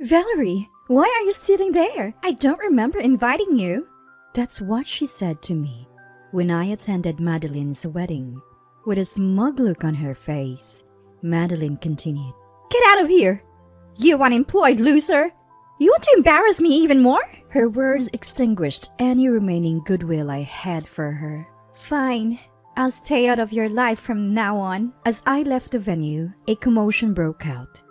Valerie, why are you sitting there? I don't remember inviting you. That's what she said to me when I attended Madeline's wedding. With a smug look on her face, Madeline continued, Get out of here! You unemployed loser! You want to embarrass me even more? Her words extinguished any remaining goodwill I had for her. Fine. I'll stay out of your life from now on. As I left the venue, a commotion broke out,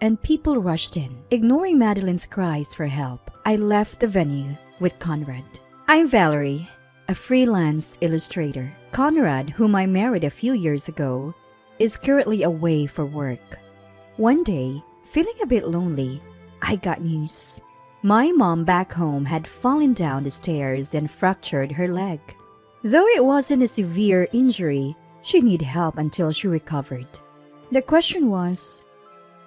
and people rushed in. Ignoring Madeline's cries for help, I left the venue with Conrad. I'm Valerie, a freelance illustrator. Conrad, whom I married a few years ago, is currently away for work. One day, feeling a bit lonely, I got news. My mom back home had fallen down the stairs and fractured her leg. Though it wasn't a severe injury, she'd need help until she recovered. The question was,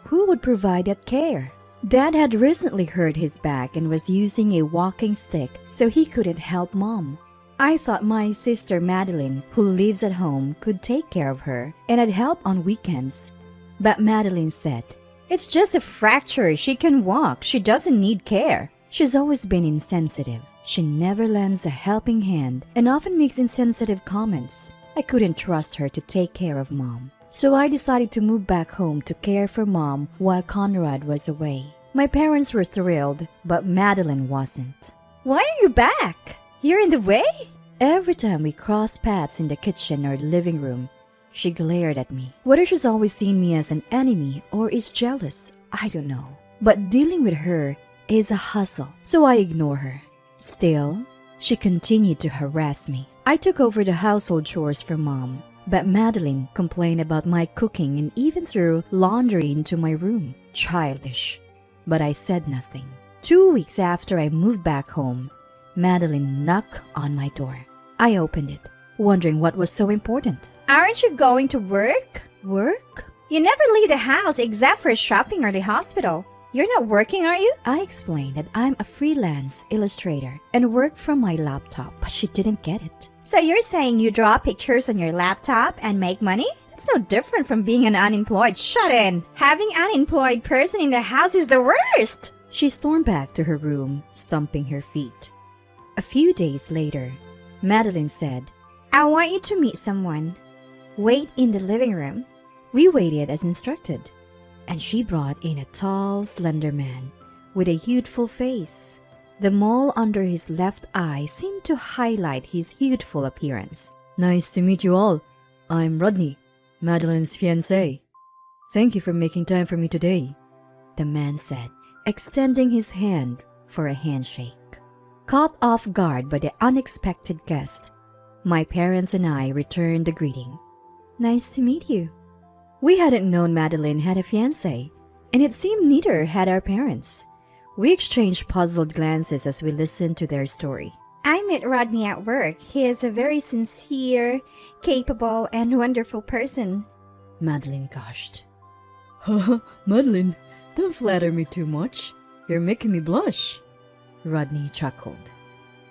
who would provide that care? Dad had recently hurt his back and was using a walking stick, so he couldn't help Mom. I thought my sister Madeline, who lives at home, could take care of her, and I'd help on weekends. But Madeline said, It's just a fracture. She can walk. She doesn't need care. She's always been insensitive. She never lends a helping hand and often makes insensitive comments. I couldn't trust her to take care of Mom. So I decided to move back home to care for Mom while Conrad was away. My parents were thrilled, but Madeline wasn't. Why are you back? You're in the way? Every time we crossed paths in the kitchen or living room, she glared at me. Whether she's always seen me as an enemy or is jealous, I don't know. But dealing with her is a hustle, so I ignore her. Still, she continued to harass me. I took over the household chores for Mom, but Madeline complained about my cooking and even threw laundry into my room. Childish. But I said nothing. 2 weeks after I moved back home, Madeline knocked on my door. I opened it, wondering what was so important. Aren't you going to work? Work? You never leave the house except for shopping or the hospital. You're not working, are you? I explained that I'm a freelance illustrator and work from my laptop, but she didn't get it. So you're saying you draw pictures on your laptop and make money? That's no different from being an unemployed shut-in. Having an unemployed person in the house is the worst. She stormed back to her room, stomping her feet. A few days later, Madeline said, I want you to meet someone. Wait in the living room. We waited as instructed, and she brought in a tall, slender man with a youthful face. The mole under his left eye seemed to highlight his youthful appearance. Nice to meet you all. I'm Rodney, Madeline's fiancé. Thank you for making time for me today, the man said, extending his hand for a handshake. Caught off guard by the unexpected guest, my parents and I returned the greeting. Nice to meet you. We hadn't known Madeline had a fiancé, and it seemed neither had our parents. We exchanged puzzled glances as we listened to their story. I met Rodney at work. He is a very sincere, capable, and wonderful person. Madeline gushed. Madeline, don't flatter me too much. You're making me blush. Rodney chuckled.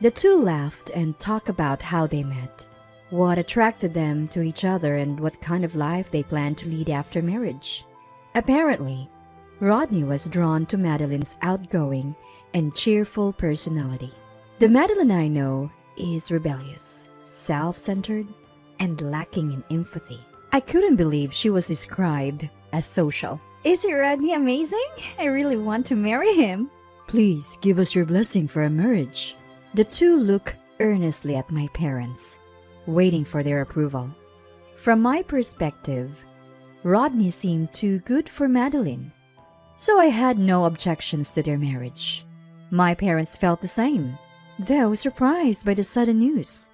The two laughed and talked about how they met, what attracted them to each other, and what kind of life they planned to lead after marriage. Apparently, Rodney was drawn to Madeline's outgoing and cheerful personality. The Madeline I know is rebellious, self-centered, and lacking in empathy. I couldn't believe she was described as social. Isn't Rodney amazing? I really want to marry him. Please give us your blessing for our marriage. The two looked earnestly at my parents, waiting for their approval. From my perspective, Rodney seemed too good for Madeline, so I had no objections to their marriage. My parents felt the same, though surprised by the sudden news.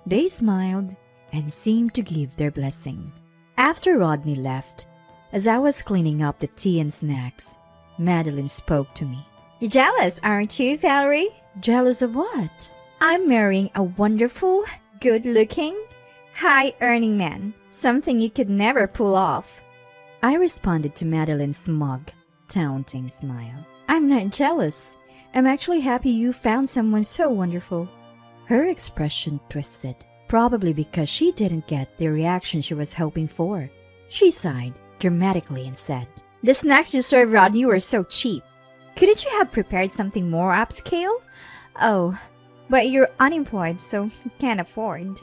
They smiled and seemed to give their blessing. After Rodney left, as I was cleaning up the tea and snacks, Madeline spoke to me. You're jealous, aren't you, Valerie? Jealous of what? I'm marrying a wonderful, good-looking, high-earning man. Something you could never pull off. I responded to Madeline's smug, taunting smile. I'm not jealous. I'm actually happy you found someone so wonderful. Her expression twisted, probably because she didn't get the reaction she was hoping for. She sighed dramatically and said, The snacks you served Rodney were so cheap. Couldn't you have prepared something more upscale? Oh, but you're unemployed, so you can't afford.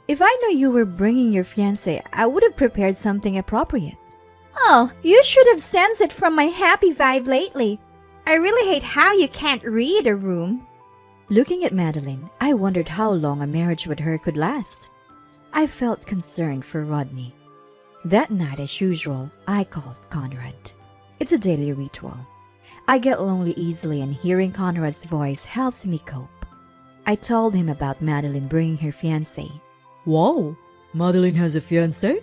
If I knew you were bringing your fiancé, I would have prepared something appropriate. Oh, you should have sensed it from my happy vibe lately. I really hate how you can't read a room. Looking at Madeline, I wondered how long a marriage with her could last. I felt concerned for Rodney. That night, as usual, I called Conrad. It's a daily ritual. I get lonely easily, and hearing Conrad's voice helps me cope. I told him about Madeline bringing her fiancé. Wow, Madeline has a fiancé?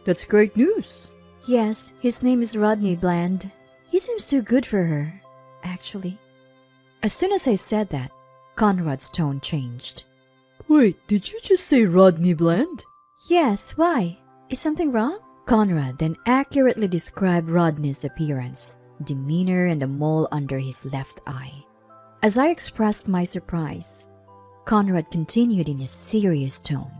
That's great news. Yes, his name is Rodney Bland. He seems too good for her, actually. As soon as I said that, Conrad's tone changed. Wait, did you just say Rodney Bland? Yes, why? Is something wrong? Conrad then accurately described Rodney's appearance, demeanor, and the mole under his left eye. As I expressed my surprise, Conrad continued in a serious tone.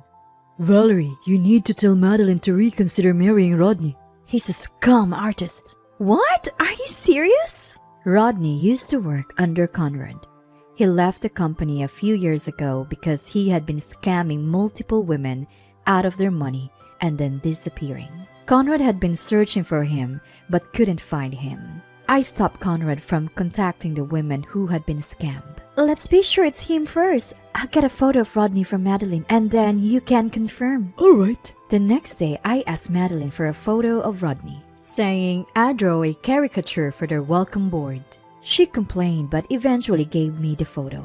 Valerie, you need to tell Madeline to reconsider marrying Rodney. He's a scum artist. What? Are you serious? Rodney used to work under Conrad. He left the company a few years ago because he had been scamming multiple women out of their money and then disappearing. Conrad had been searching for him but couldn't find him. I stopped Conrad from contacting the women who had been scammed. Let's be sure it's him first. I'll get a photo of Rodney from Madeline and then you can confirm. All right. The next day, I asked Madeline for a photo of Rodney, saying I'd draw a caricature for their welcome board. She complained but eventually gave me the photo.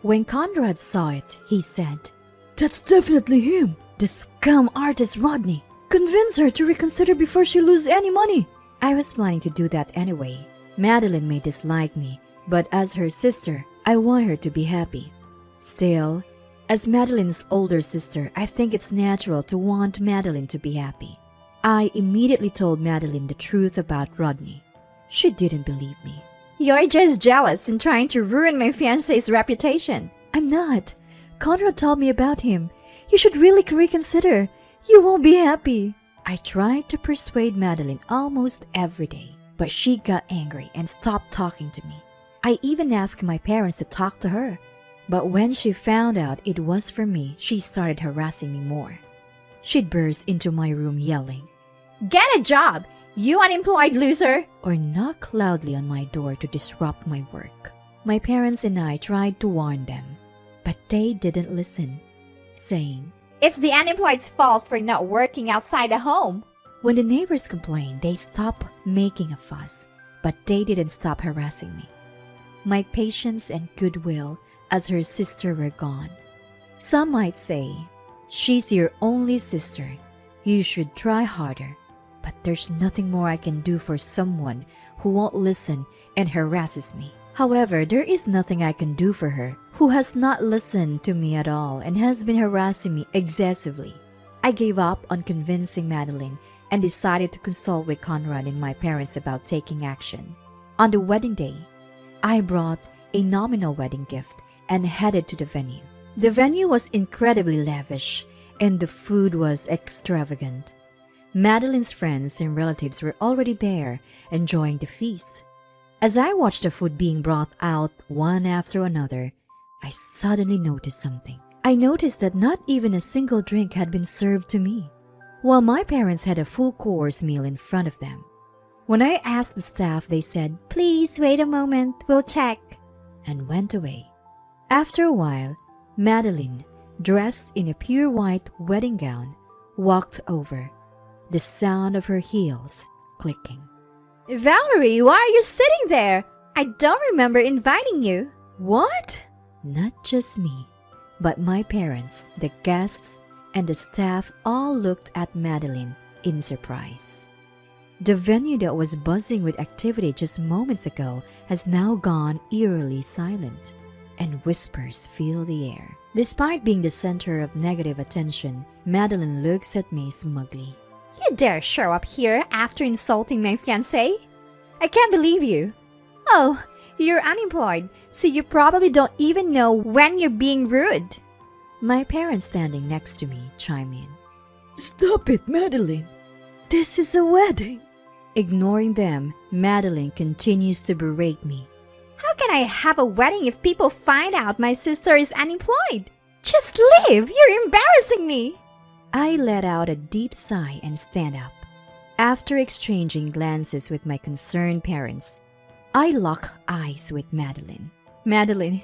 When Conrad saw it, he said, That's definitely him. "The scum artist Rodney. Convince her to reconsider before she loses any money." I was planning to do that anyway. Madeline may dislike me, but as her sister, I want her to be happy. Still, as Madeline's older sister, I think it's natural to want Madeline to be happy. I immediately told Madeline the truth about Rodney. She didn't believe me. You're just jealous and trying to ruin my fiancé's reputation. I'm not. Conrad told me about him. You should really reconsider. You won't be happy. I tried to persuade Madeline almost every day, but she got angry and stopped talking to me. I even asked my parents to talk to her. But when she found out it was for me, she started harassing me more. She'd burst into my room yelling, Get a job, you unemployed loser! Or knock loudly on my door to disrupt my work. My parents and I tried to warn them, but they didn't listen, saying, It's the unemployed's fault for not working outside the home. When the neighbors complained, they stopped making a fuss, but they didn't stop harassing me. My patience and goodwill as her sister were gone. Some might say, she's your only sister. You should try harder. But there's nothing more I can do for someone who won't listen and harasses me. However, there is nothing I can do for her who has not listened to me at all and has been harassing me excessively. I gave up on convincing Madeline and decided to consult with Conrad and my parents about taking action. On the wedding day, I brought a nominal wedding gift and headed to the venue. The venue was incredibly lavish and the food was extravagant. Madeline's friends and relatives were already there enjoying the feast. As I watched the food being brought out one after another, I suddenly noticed something. I noticed that not even a single drink had been served to me, while my parents had a full course meal in front of them. When I asked the staff, they said, Please wait a moment, we'll check, and went away. After a while, Madeline, dressed in a pure white wedding gown, walked over, the sound of her heels clicking. Valerie, why are you sitting there? I don't remember inviting you. What? Not just me, but my parents, the guests, and the staff all looked at Madeline in surprise. The venue that was buzzing with activity just moments ago has now gone eerily silent, and whispers fill the air. Despite being the center of negative attention, Madeline looks at me smugly. You dare show up here after insulting my fiancé? I can't believe you. Oh, you're unemployed, so you probably don't even know when you're being rude. My parents standing next to me chime in. Stop it, Madeline. This is a wedding. Ignoring them, Madeline continues to berate me. How can I have a wedding if people find out my sister is unemployed? Just leave! You're embarrassing me! I let out a deep sigh and stand up. After exchanging glances with my concerned parents, I lock eyes with Madeline. Madeline,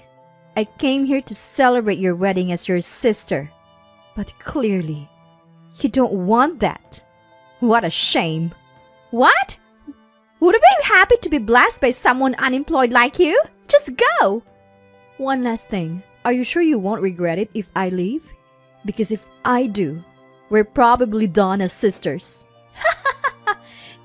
I came here to celebrate your wedding as your sister. But clearly, you don't want that. What a shame. What? Would you be happy to be blessed by someone unemployed like you? Just go! One last thing. Are you sure you won't regret it if I leave? Because if I do, we're probably done as sisters.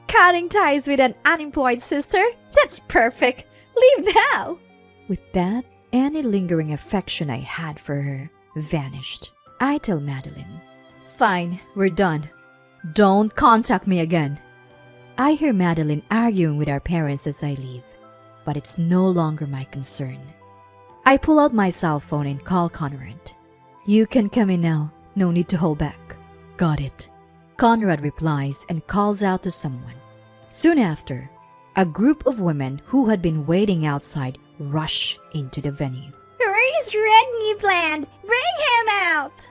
Cutting ties with an unemployed sister? That's perfect. Leave now. With that, any lingering affection I had for her vanished. I tell Madeline, Fine, we're done. Don't contact me again. I hear Madeline arguing with our parents as I leave, but it's no longer my concern. I pull out my cell phone and call Conrad. You can come in now. No need to hold back. Got it. Conrad replies and calls out to someone. Soon after, a group of women who had been waiting outside rush into the venue. Where's Rodney Bland? Bring him out!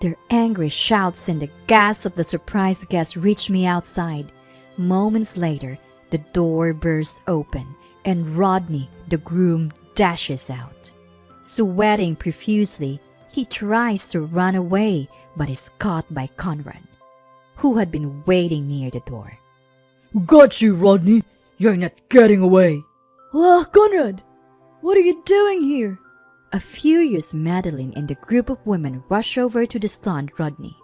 Their angry shouts and the gasps of the surprised guests reach me outside. Moments later, the door bursts open and Rodney, the groom, dashes out. Sweating profusely, he tries to run away but is caught by Conrad, who had been waiting near the door. Got you, Rodney. You're not getting away. Oh, Conrad! What are you doing here? A furious Madeline and a group of women rush over to the stunned Rodney.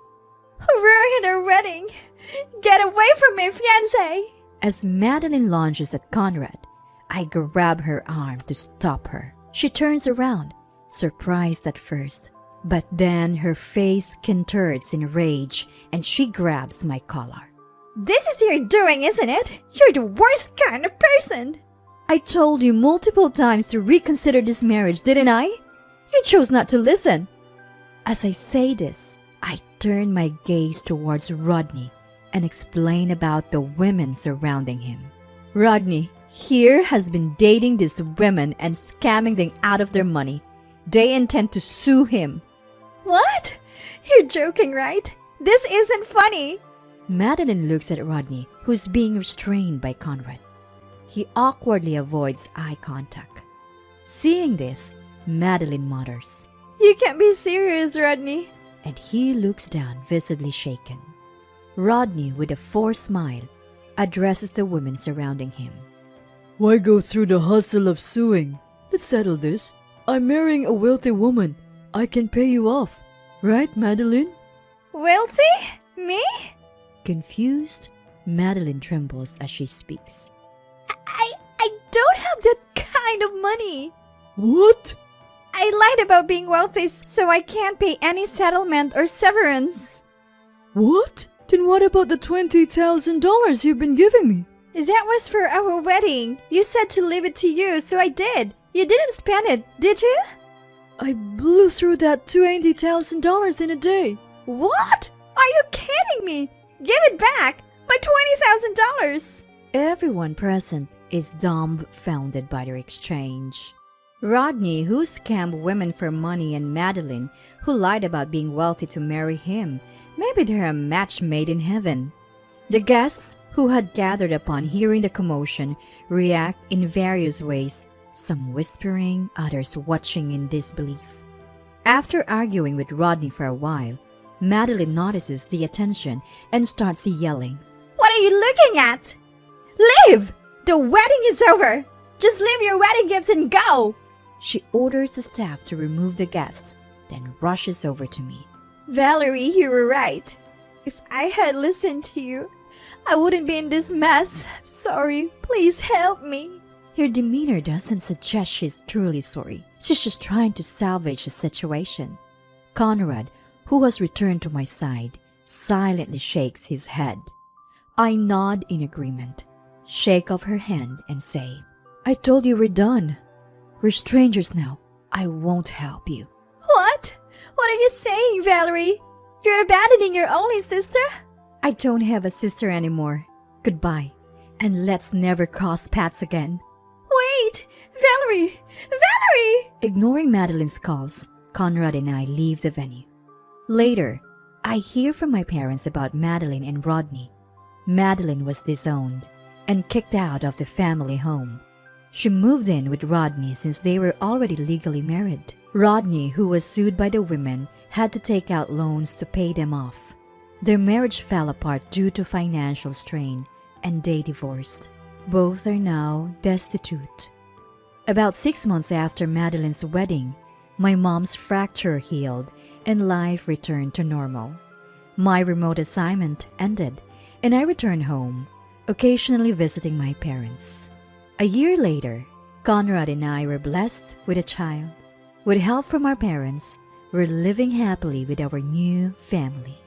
Ruin our wedding! Get away from my fiancé! As Madeline launches at Conrad, I grab her arm to stop her. She turns around, surprised at first, but then her face contorts in rage and she grabs my collar. This is your doing, isn't it? You're the worst kind of person! I told you multiple times to reconsider this marriage, didn't I? You chose not to listen. As I say this, I turn my gaze towards Rodney and explain about the women surrounding him. Rodney here has been dating these women and scamming them out of their money. They intend to sue him. What? You're joking, right? This isn't funny. Madeline looks at Rodney, who's being restrained by Conrad. He awkwardly avoids eye contact. Seeing this, Madeline mutters, You can't be serious, Rodney. And he looks down, visibly shaken. Rodney, with a forced smile, addresses the women surrounding him. Why go through the hustle of suing? Let's settle this. I'm marrying a wealthy woman. I can pay you off. Right, Madeline? Wealthy? Me? Confused, Madeline trembles as she speaks. I don't have that kind of money. What? I lied about being wealthy so I can't pay any settlement or severance. What? Then what about the $20,000 you've been giving me? That was for our wedding. You said to leave it to you, so I did. You didn't spend it, did you? I blew through that $20,000 in a day. What? Are you kidding me? Give it back! My $20,000! Everyone present is dumbfounded by their exchange. Rodney, who scammed women for money, and Madeline, who lied about being wealthy to marry him. Maybe they're a match made in heaven. The guests, who had gathered upon hearing the commotion, react in various ways, some whispering, others watching in disbelief. After arguing with Rodney for a while, Madeline notices the attention and starts yelling. What are you looking at? Leave! The wedding is over! Just leave your wedding gifts and go! She orders the staff to remove the guests, then rushes over to me. Valerie, you were right. If I had listened to you, I wouldn't be in this mess. I'm sorry. Please help me. Your demeanor doesn't suggest she's truly sorry. She's just trying to salvage the situation. Conrad, who has returned to my side, silently shakes his head. I nod in agreement, shake off her hand, and say, I told you we're done. We're strangers now. I won't help you. What? What are you saying, Valerie? You're abandoning your only sister? I don't have a sister anymore. Goodbye, and let's never cross paths again. Wait! Valerie! Valerie! Valerie! Ignoring Madeline's calls, Conrad and I leave the venue. Later, I hear from my parents about Madeline and Rodney. Madeline was disowned and kicked out of the family home. She moved in with Rodney since they were already legally married. Rodney, who was sued by the women, had to take out loans to pay them off. Their marriage fell apart due to financial strain, and they divorced. Both are now destitute. About 6 months after Madeline's wedding, my mom's fracture healed and life returned to normal. My remote assignment ended, and I returned home, occasionally visiting my parents. A year later, Conrad and I were blessed with a child. With help from our parents, we're living happily with our new family.